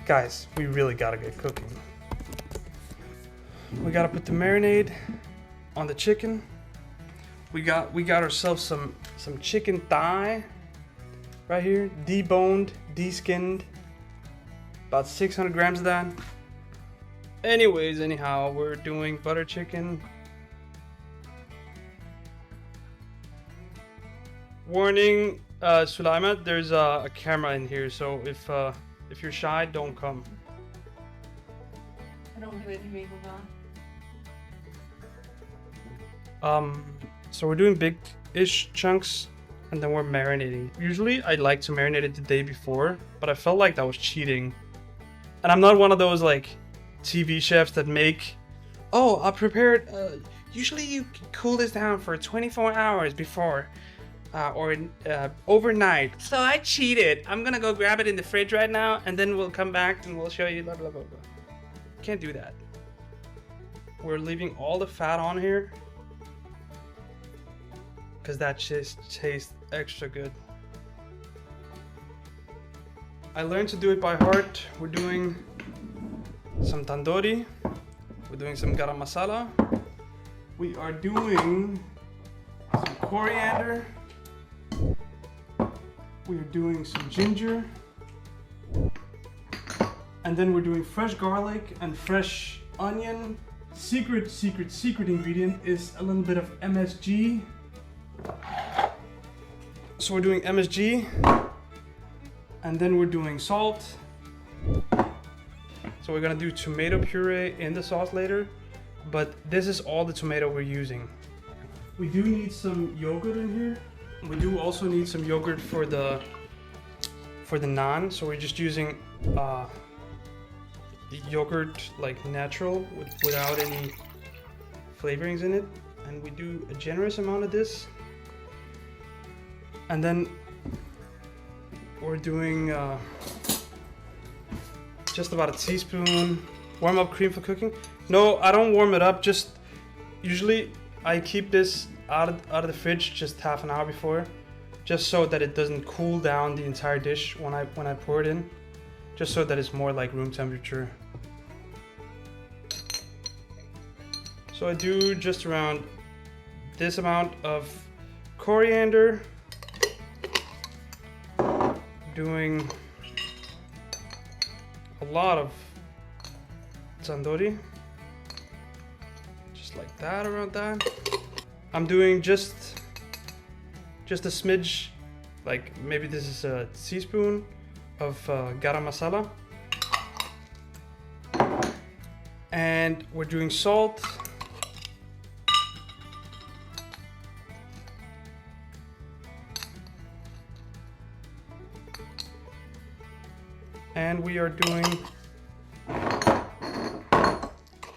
Guys, we really gotta get cooking. We gotta put the marinade on the chicken. We got ourselves some chicken thigh right here, deboned, deskinned, about 600 grams of that. Anyhow, we're doing butter chicken. Warning, Sulaima, there's a camera in here, so if you're shy, don't come. I don't do anything So we're doing big-ish chunks, and then we're marinating. Usually, I like to marinate it the day before, but I felt like that was cheating. And I'm not one of those like TV chefs that make, oh, I prepared. Usually, you cool this down for 24 hours before, or overnight. So I cheated. I'm gonna go grab it in the fridge right now, and then we'll come back and we'll show you. Blah blah blah blah. Can't do that. We're leaving all the fat on here, because that just tastes extra good. I learned to do it by heart. We're doing some tandoori. We're doing some garam masala. We are doing some coriander. We are doing some ginger. And then we're doing fresh garlic and fresh onion. Secret ingredient is a little bit of MSG. So we're doing MSG, and then we're doing salt. So we're gonna do tomato puree in the sauce later, but this is all the tomato we're using. We do need some yogurt in here. We do also need some yogurt for the naan. So we're just using the yogurt like natural without any flavorings in it, and we do a generous amount of this. And then we're doing just about a teaspoon. Warm up cream for cooking. No, I don't warm it up. Just usually I keep this out of the fridge just half an hour before, just so that it doesn't cool down the entire dish when I pour it in, just so that it's more like room temperature. So I do just around this amount of coriander. Doing a lot of tandoori, just like that, around that. I'm doing just a smidge, like maybe this is a teaspoon of garam masala, and we're doing salt. And we are doing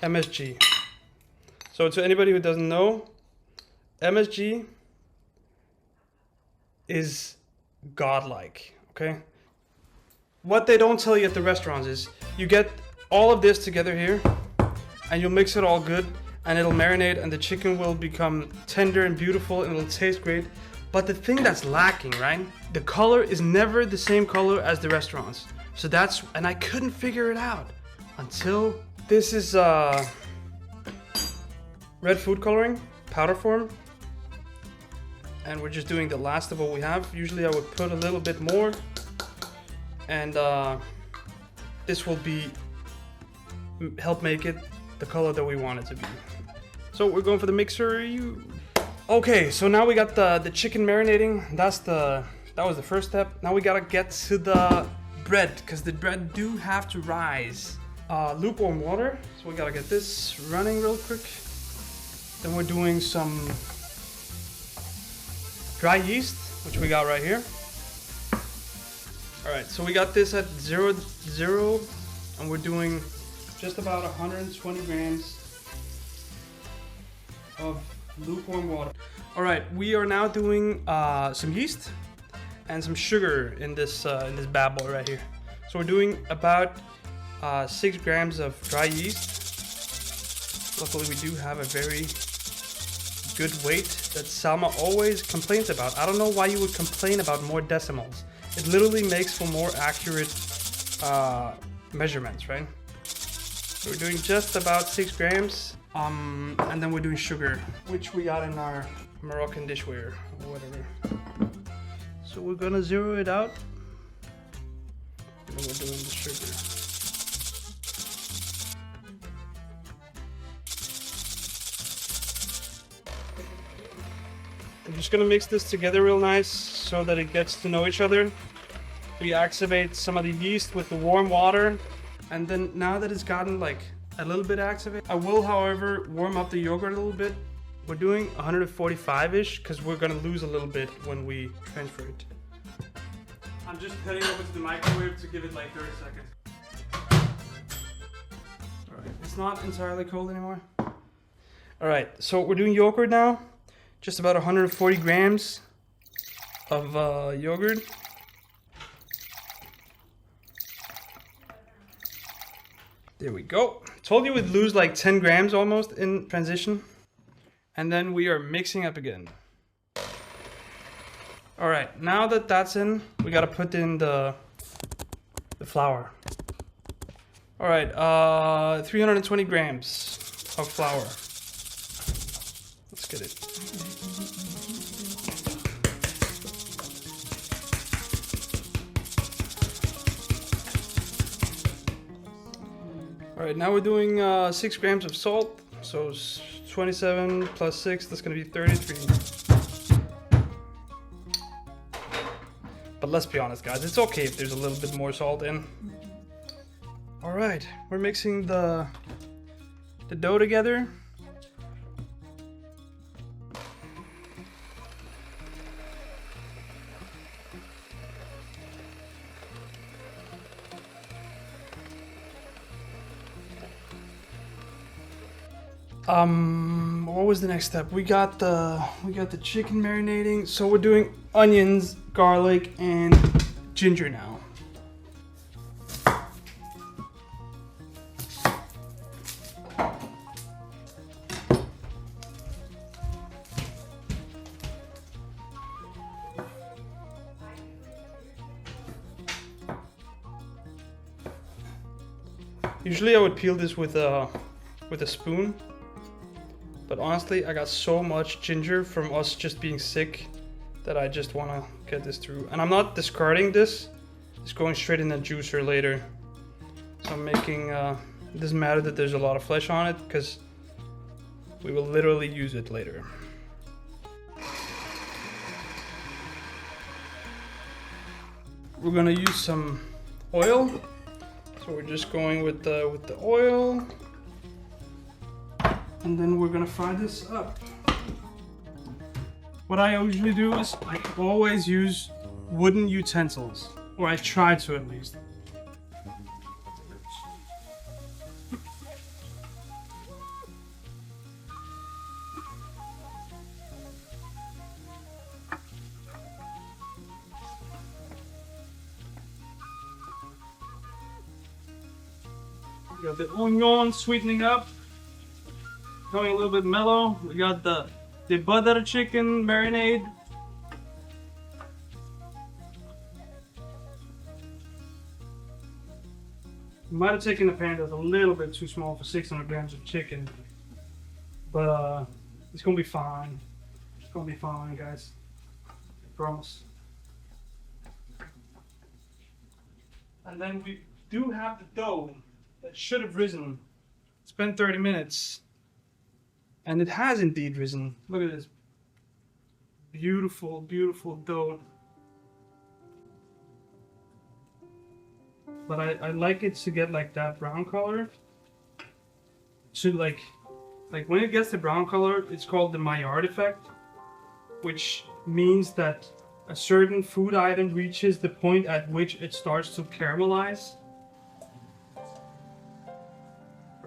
MSG. So to anybody who doesn't know, MSG is godlike, okay? What they don't tell you at the restaurants is you get all of this together here and you'll mix it all good and it'll marinate and the chicken will become tender and beautiful and it'll taste great. But the thing that's lacking, right? The color is never the same color as the restaurants. So and I couldn't figure it out until this is red food coloring, powder form. And we're just doing the last of what we have. Usually I would put a little bit more. And this will help make it the color that we want it to be. So we're going for the mixer. Okay, so now we got the chicken marinating. That was the first step. Now we gotta get to the bread, because the bread do have to rise. Lukewarm water, so we gotta get this running real quick. Then we're doing some dry yeast, which we got right here. All right, so we got this at 0, and we're doing just about 120 grams of lukewarm water. All right, we are now doing some yeast and some sugar in this bad boy right here. So we're doing about 6 grams of dry yeast. Luckily we do have a very good weight that Salma always complains about. I don't know why you would complain about more decimals. It literally makes for more accurate measurements, right? So we're doing just about 6 grams. And then we're doing sugar, which we got in our Moroccan dishware or whatever. So we're gonna zero it out. And then we're doing the sugar. I'm just gonna mix this together real nice so that it gets to know each other. We activate some of the yeast with the warm water. And then now that it's gotten like a little bit activated, I will, however, warm up the yogurt a little bit. We're doing 145-ish because we're gonna lose a little bit when we transfer it. I'm just heading over to the microwave to give it like 30 seconds. Alright, it's not entirely cold anymore. Alright, so we're doing yogurt now. Just about 140 grams of yogurt. There we go. Told you we'd lose like 10 grams almost in transition. And then we are mixing up again. All right, now that that's in, we gotta put in the flour. All right, 320 grams of flour. Let's get it. All right, now we're doing 6 grams of salt. So 27 plus 6, that's gonna be 33. But let's be honest, guys, it's okay if there's a little bit more salt in. All right, we're mixing the dough together. What was the next step? We got the chicken marinating. So we're doing onions, garlic, and ginger now. Usually I would peel this with a spoon. But honestly, I got so much ginger from us just being sick that I just want to get this through. And I'm not discarding this. It's going straight in the juicer later. So I'm making, it doesn't matter that there's a lot of flesh on it because we will literally use it later. We're gonna use some oil. So we're just going with the oil. And then we're gonna fry this up. What I usually do is I always use wooden utensils, or I try to at least. We got the onion sweetening up. Going a little bit mellow. We got the butter chicken marinade. Might have taken a pan that's a little bit too small for 600 grams of chicken, but it's gonna be fine. It's gonna be fine, guys. I promise. And then we do have the dough that should have risen. It's been 30 minutes. And it has indeed risen. Look at this. Beautiful, beautiful dough. But I like it to get like that brown color. Should like when it gets the brown color, it's called the Maillard effect, which means that a certain food item reaches the point at which it starts to caramelize.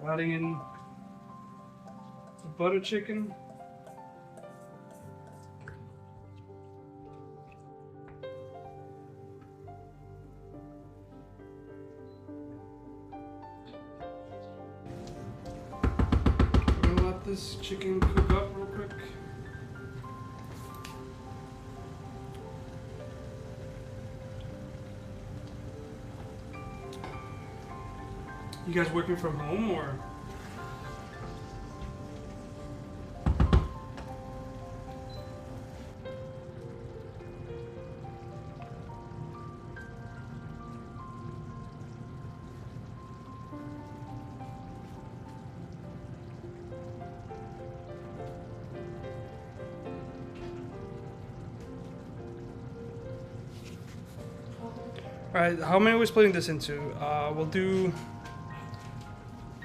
We're adding in butter chicken. I'm gonna let this chicken cook up real quick. You guys working from home or? Alright, how many are we splitting this into? We'll do...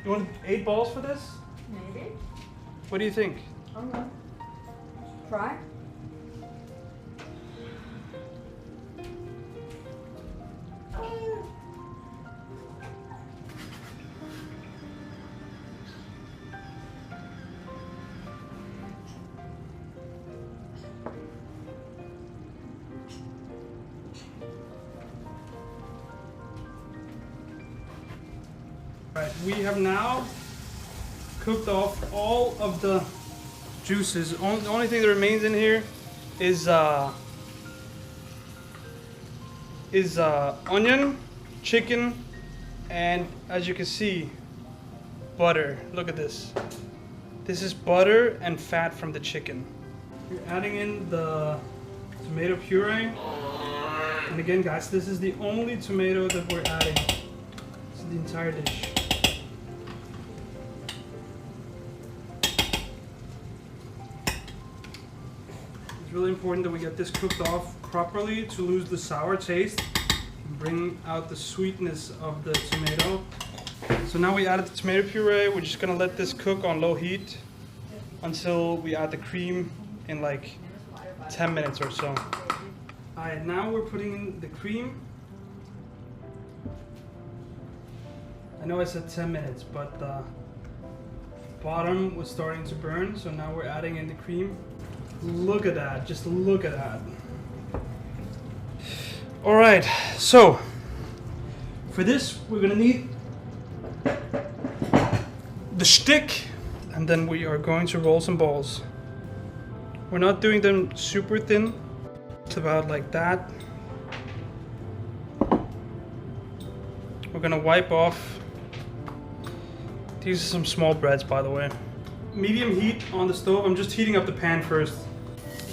You want 8 balls for this? Maybe. What do you think? Okay. Try. Alright, we have now cooked off all of the juices. The only thing that remains in here is onion, chicken, and as you can see, butter. Look at this. This is butter and fat from the chicken. You're adding in the tomato puree. And again, guys, this is the only tomato that we're adding to the entire dish. It's really important that we get this cooked off properly to lose the sour taste and bring out the sweetness of the tomato. So now we added the tomato puree. We're just gonna let this cook on low heat until we add the cream in like 10 minutes or so. Alright, now we're putting in the cream. I know I said 10 minutes, but the bottom was starting to burn, so now we're adding in the cream. Look at that, just look at that. Alright, so for this we're gonna need the stick, and then we are going to roll some balls. We're not doing them super thin, it's about like that. We're gonna wipe off. These are some small breads, by the way. Medium heat on the stove. I'm just heating up the pan first.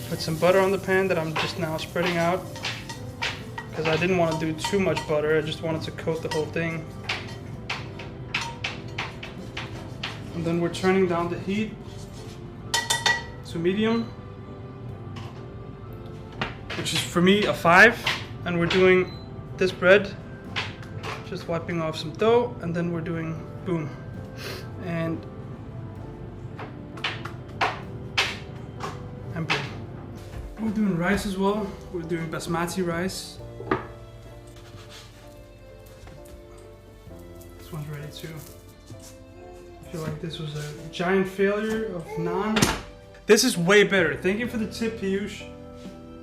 Put some butter on the pan that I'm just now spreading out, because I didn't want to do too much butter. I just wanted to coat the whole thing. And then we're turning down the heat to medium, which is for me a 5. And we're doing this bread, just wiping off some dough, and then we're doing boom. And boom. We're doing rice as well. We're doing basmati rice. This one's ready too. I feel like this was a giant failure of naan. This is way better. Thank you for the tip, Piyush.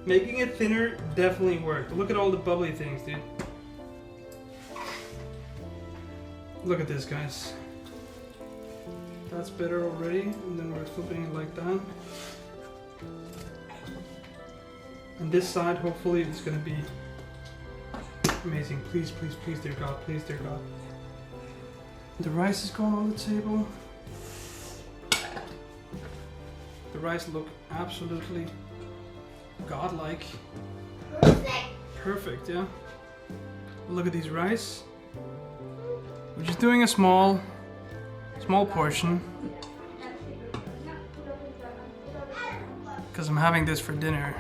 Making it thinner definitely worked. Look at all the bubbly things, dude. Look at this, guys. That's better already, and then we're flipping it like that. And this side, hopefully, it's gonna be amazing. Please, please, please, dear God, please, dear God. The rice is going on the table. The rice look absolutely godlike. Perfect. Perfect, yeah. Look at these rice. We're just doing a small portion, because I'm having this for dinner.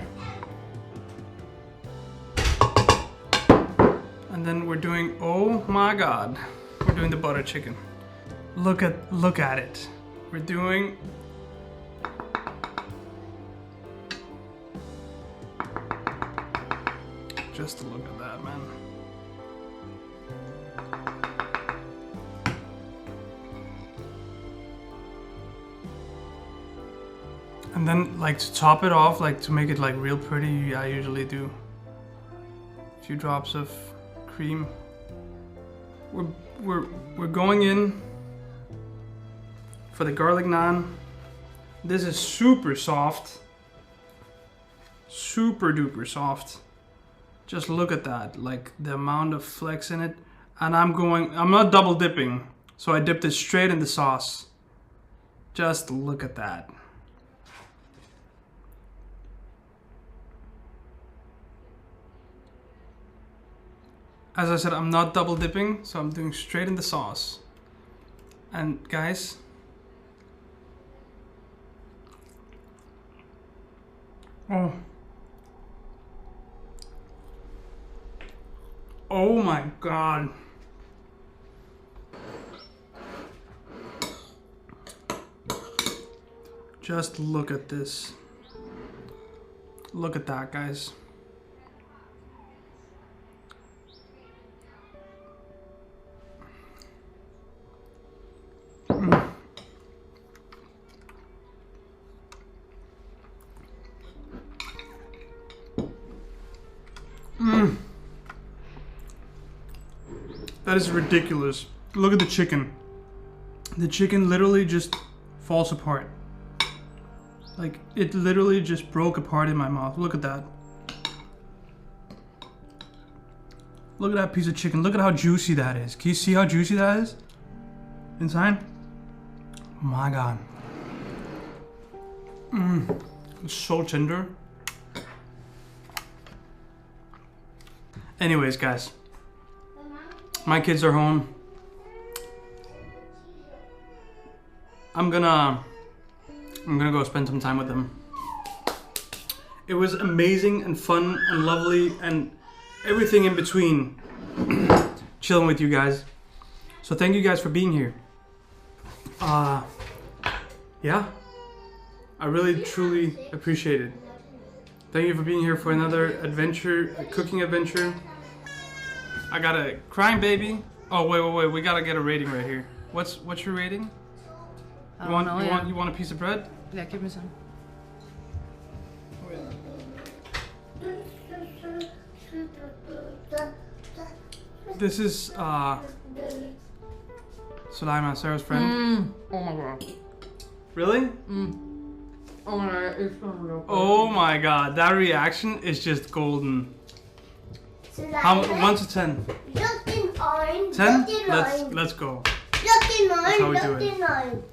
And then we're doing, oh my God, we're doing the butter chicken. Look at it. We're doing just look at that, man. And then, like, to top it off, like to make it like real pretty, I usually do a few drops of cream. We're going in for the garlic naan. This is super soft, super duper soft. Just look at that, like the amount of flex in it. And I'm not double dipping. So I dipped it straight in the sauce. Just look at that. As I said, I'm not double dipping, so I'm doing straight in the sauce. And guys, oh my God. Just look at this. Look at that, guys. That is ridiculous. Look at the chicken. The chicken literally just falls apart. Like, it literally just broke apart in my mouth. Look at that. Look at that piece of chicken. Look at how juicy that is. Can you see how juicy that is? Inside? Oh my God. It's so tender. Anyways, guys. My kids are home. I'm gonna go spend some time with them. It was amazing and fun and lovely and everything in between chilling with you guys. So thank you guys for being here. Yeah, I really truly appreciate it. Thank you for being here for another adventure, a cooking adventure. I got a crying baby. Oh wait, we gotta get a rating right here. What's your rating? You want a piece of bread? Yeah, give me some. This is Sulaiman, Sarah's friend. Oh my God. Really? Oh my God, it's so real. Oh my God, that reaction is just golden. How 1 to 10? Look in orange. 10? Look in orange. Let's go. Look in That's how we orange. do Look it. in orange.